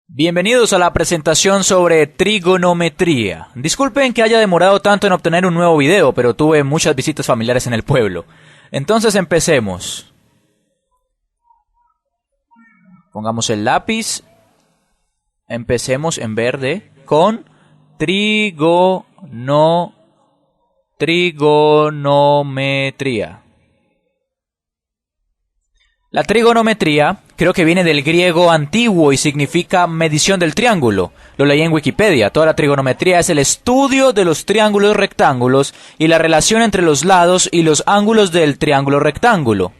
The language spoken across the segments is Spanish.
Bienvenidos a la presentación sobre trigonometría. Disculpen que haya demorado tanto en obtener un nuevo video, pero tuve muchas visitas familiares en el pueblo. Entonces empecemos. Pongamos el lápiz. Empecemos en verde con trigonometría. La trigonometría creo que viene del griego antiguo y significa medición del triángulo. Lo leí en Wikipedia. Toda la trigonometría es el estudio de los triángulos rectángulos y la relación entre los lados y los ángulos del triángulo rectángulo.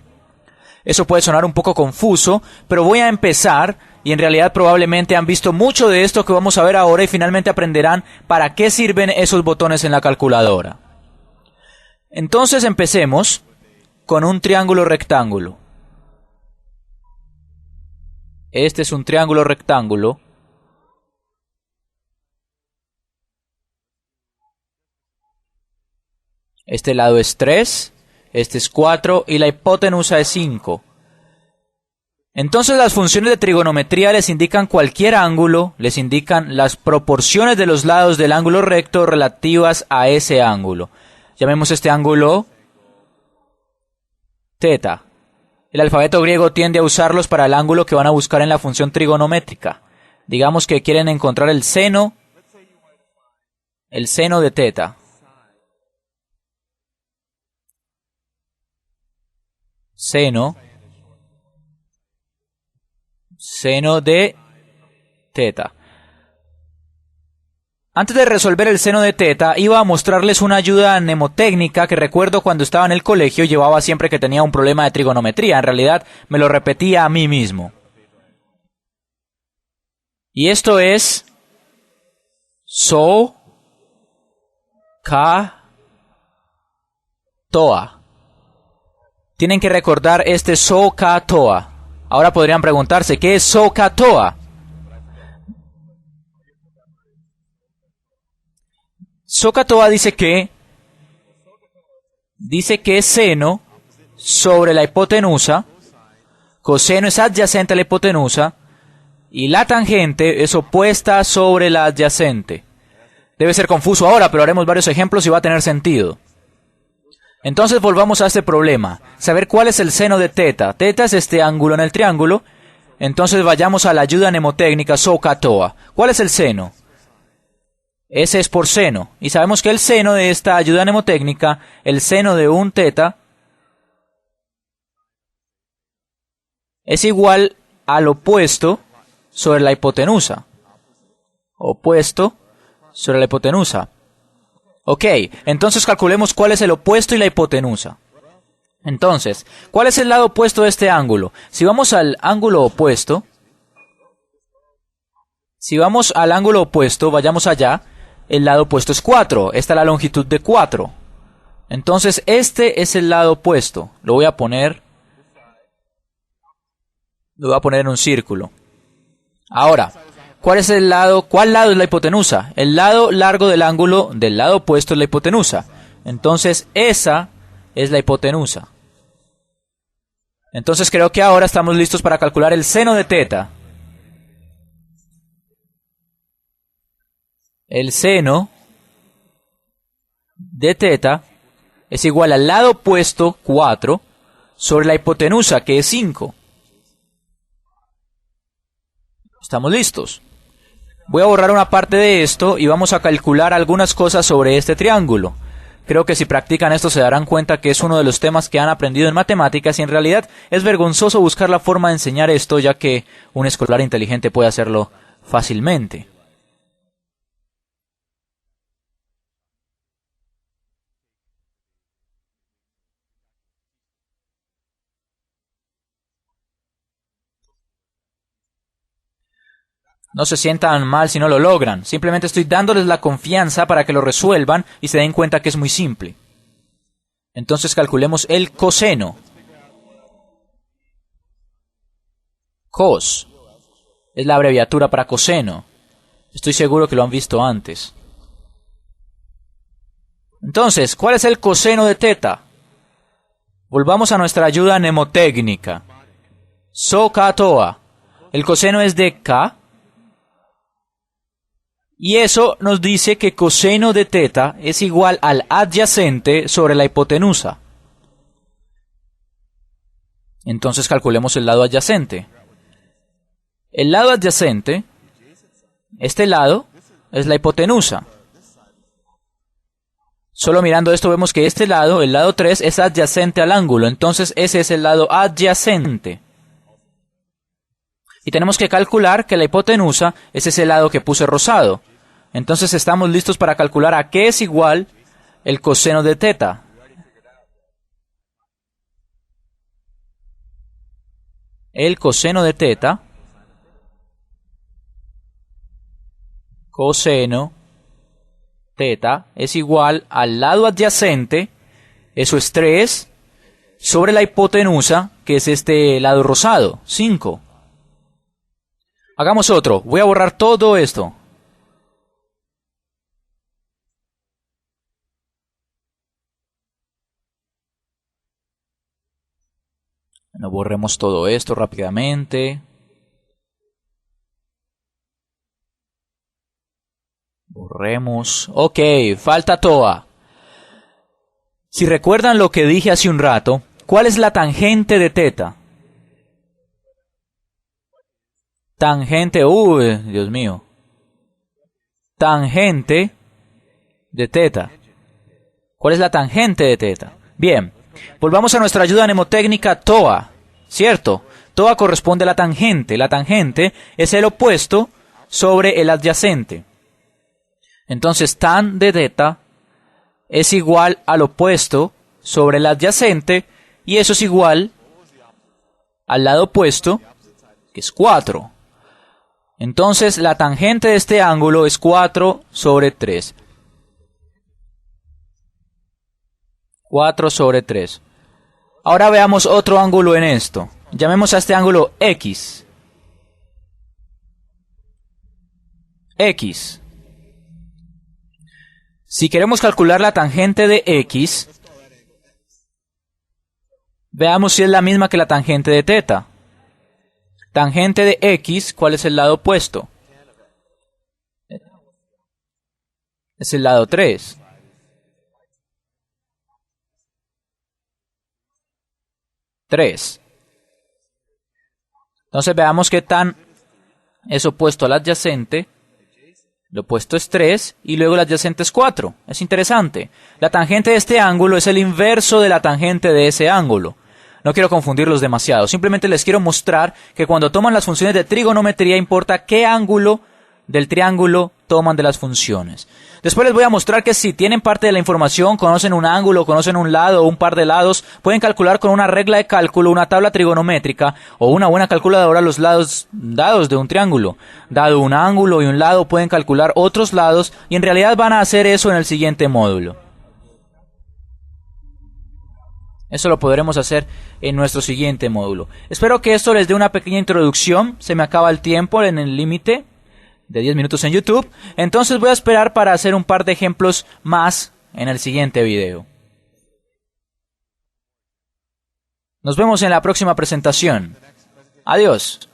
Eso puede sonar un poco confuso, pero voy a empezar y en realidad probablemente han visto mucho de esto que vamos a ver ahora y finalmente aprenderán para qué sirven esos botones en la calculadora. Entonces empecemos con un triángulo rectángulo. Este es un triángulo rectángulo. Este lado es 3, este es 4 y la hipotenusa es 5. Entonces las funciones de trigonometría les indican cualquier ángulo, les indican las proporciones de los lados del ángulo recto relativas a ese ángulo. Llamemos este ángulo θ. El alfabeto griego tiende a usarlos para el ángulo que van a buscar en la función trigonométrica. Digamos que quieren encontrar el seno de θ. Seno de θ. Antes de resolver el seno de θ, iba a mostrarles una ayuda mnemotécnica que recuerdo cuando estaba en el colegio llevaba siempre que tenía un problema de trigonometría. En realidad, me lo repetía a mí mismo. Y esto es SOHCAHTOA. Tienen que recordar este SOHCAHTOA. Ahora podrían preguntarse, ¿qué es SOHCAHTOA? SOHCAHTOA dice que es seno sobre la hipotenusa, coseno es adyacente a la hipotenusa y la tangente es opuesta sobre la adyacente. Debe ser confuso ahora, pero haremos varios ejemplos y va a tener sentido. Entonces volvamos a este problema, saber cuál es el seno de θ. Θ es este ángulo en el triángulo, entonces vayamos a la ayuda mnemotécnica SOHCAHTOA. ¿Cuál es el seno? S es por seno, y sabemos que el seno de esta ayuda mnemotécnica, el seno de un θ, es igual al opuesto sobre la hipotenusa. Opuesto sobre la hipotenusa. Ok, entonces calculemos cuál es el opuesto y la hipotenusa. Entonces, ¿cuál es el lado opuesto de este ángulo? Si vamos al ángulo opuesto, vayamos allá. El lado opuesto es 4. Esta es la longitud de 4. Entonces, este es el lado opuesto. Lo voy a poner en un círculo. Ahora, ¿cuál lado es la hipotenusa? El lado largo del ángulo del lado opuesto es la hipotenusa. Entonces, esa es la hipotenusa. Entonces, creo que ahora estamos listos para calcular el seno de θ. El seno de θ es igual al lado opuesto, 4, sobre la hipotenusa, que es 5. ¿Estamos listos? Voy a borrar una parte de esto y vamos a calcular algunas cosas sobre este triángulo. Creo que si practican esto se darán cuenta que es uno de los temas que han aprendido en matemáticas y en realidad es vergonzoso buscar la forma de enseñar esto, ya que un escolar inteligente puede hacerlo fácilmente. No se sientan mal si no lo logran. Simplemente estoy dándoles la confianza para que lo resuelvan y se den cuenta que es muy simple. Entonces calculemos el coseno. Cos es la abreviatura para coseno. Estoy seguro que lo han visto antes. Entonces, ¿cuál es el coseno de θ? Volvamos a nuestra ayuda mnemotécnica. SOHCAHTOA. El coseno es de K. Y eso nos dice que coseno de teta es igual al adyacente sobre la hipotenusa. Entonces calculemos el lado adyacente. El lado adyacente, este lado, es la hipotenusa. Solo mirando esto vemos que este lado, el lado 3, es adyacente al ángulo. Entonces ese es el lado adyacente. Y tenemos que calcular que la hipotenusa es ese lado que puse rosado. Entonces estamos listos para calcular a qué es igual el coseno de teta. El coseno de teta, coseno teta, es igual al lado adyacente, eso es 3, sobre la hipotenusa, que es este lado rosado, 5. Hagamos otro. Voy a borrar todo esto. Bueno, borremos todo esto rápidamente. Borremos. Ok, falta TOA. Si recuerdan lo que dije hace un rato, ¿cuál es la tangente de teta? Tangente, Dios mío. Tangente de teta. ¿Cuál es la tangente de teta? Bien, volvamos a nuestra ayuda mnemotécnica TOA, ¿cierto? TOA corresponde a la tangente. La tangente es el opuesto sobre el adyacente. Entonces, tan de teta es igual al opuesto sobre el adyacente, y eso es igual al lado opuesto, que es 4. Entonces, la tangente de este ángulo es 4 sobre 3. 4 sobre 3. Ahora veamos otro ángulo en esto. Llamemos a este ángulo X. X. Si queremos calcular la tangente de X, veamos si es la misma que la tangente de teta. Tangente de X, ¿cuál es el lado opuesto? Es el lado 3. 3. Entonces veamos que tan es opuesto al adyacente. Lo opuesto es 3 y luego el adyacente es 4. Es interesante. La tangente de este ángulo es el inverso de la tangente de ese ángulo. No quiero confundirlos demasiado. Simplemente les quiero mostrar que cuando toman las funciones de trigonometría importa qué ángulo del triángulo toman de las funciones. Después les voy a mostrar que si tienen parte de la información, conocen un ángulo, conocen un lado o un par de lados, pueden calcular con una regla de cálculo, una tabla trigonométrica o una buena calculadora los lados dados de un triángulo. Dado un ángulo y un lado, pueden calcular otros lados y en realidad van a hacer eso en el siguiente módulo. Eso lo podremos hacer en nuestro siguiente módulo. Espero que esto les dé una pequeña introducción. Se me acaba el tiempo en el límite de 10 minutos en YouTube. Entonces voy a esperar para hacer un par de ejemplos más en el siguiente video. Nos vemos en la próxima presentación. Adiós.